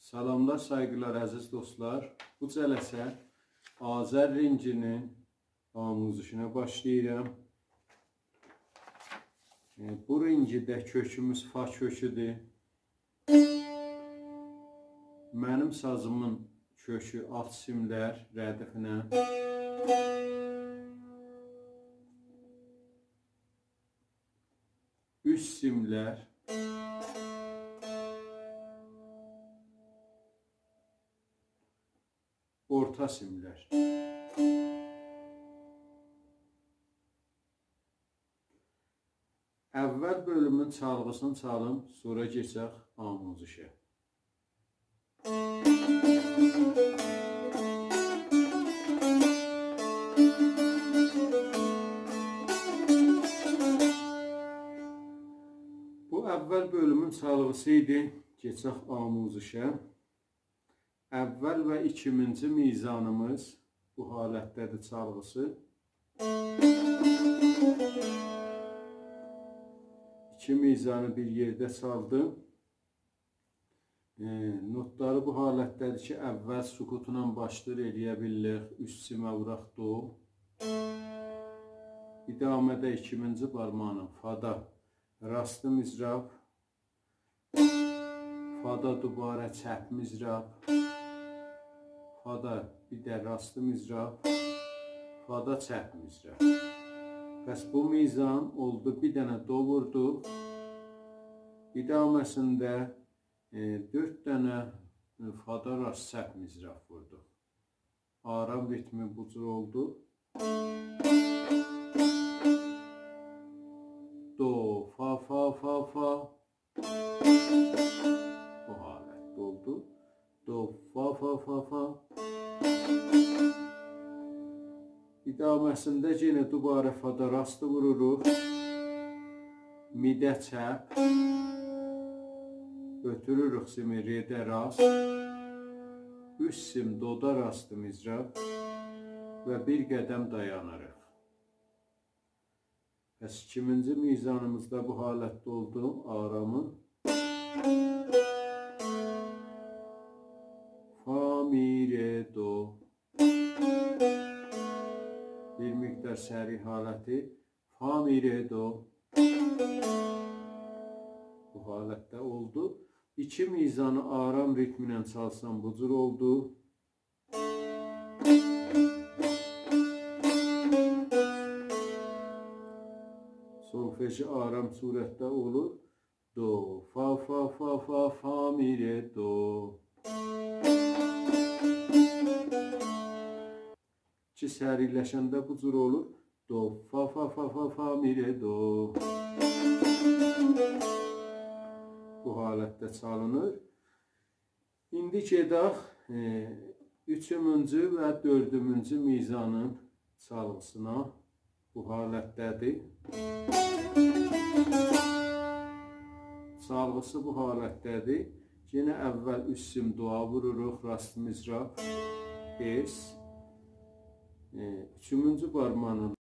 Salamlar, saygılar əziz dostlar. Bu cələsə Azər renginin amuzuşuna başlayıram. Bu rengidə kökümüz fa köküdür. Mənim sazımın kökü alt simlər rədifinə. Üst simlər. Orta simlər. Əvvəl bölümün çalğısını çalım, sonra keçək amuzuşa. Bu əvvəl bölümün çalğısı idi, keçək amuzuşa. Əvvəl və ikinci mizanımız bu halətdədir çalğısı. İki mizanı bir yerdə çaldım. Notları bu halətdədir ki, əvvəl sukutla başlayır, eləyə bilirik. Üst simə vuraq do. İdamədə ikinci barmağın fada rastı mizrab. Fada dubara çəp mizrab. Fada bir də rastı mizrab. Fada çəp mizrab. Bəs bu mizan oldu, bir dənə do vurduq. İdaməsində 4 dənə fada rast çəp mizrab vurduq. Aram ritmi bu cür oldu. Do, fa, fa, fa, fa. Bu halətdə oldu. Do, fa, fa, fa, fa. İdaməsində yenə dubara fada rastı vururuq. Midə çəp. Götürürük simi redə rast. Üst sim doda rastı mizrab. Və bir qədəm dayanırıq. Bəs ikinci mizanımızda bu halətdə oldu aramın. Fa, mi, re, do. Bir miqdar səri haləti. Fa, mi, re, do. Bu halətdə oldu. İki mizanı aram ritminə çalsam bu cür oldu. Solfeji aram surətdə olur. Do, fa, fa, fa, fa, fa, mi, re, do. İki səriləşəndə bu cür olur. Do, fa, fa, fa, fa, fa, mi, re, do. Bu halətdə çalınır. İndi gedək 3-cü və 4-cü mizanın çalğısına. Bu halətdədir. Çalğısı bu halətdədir. Yenə əvvəl üst sim doğa vururuq, rast mizrab, es. 3-cü barmağın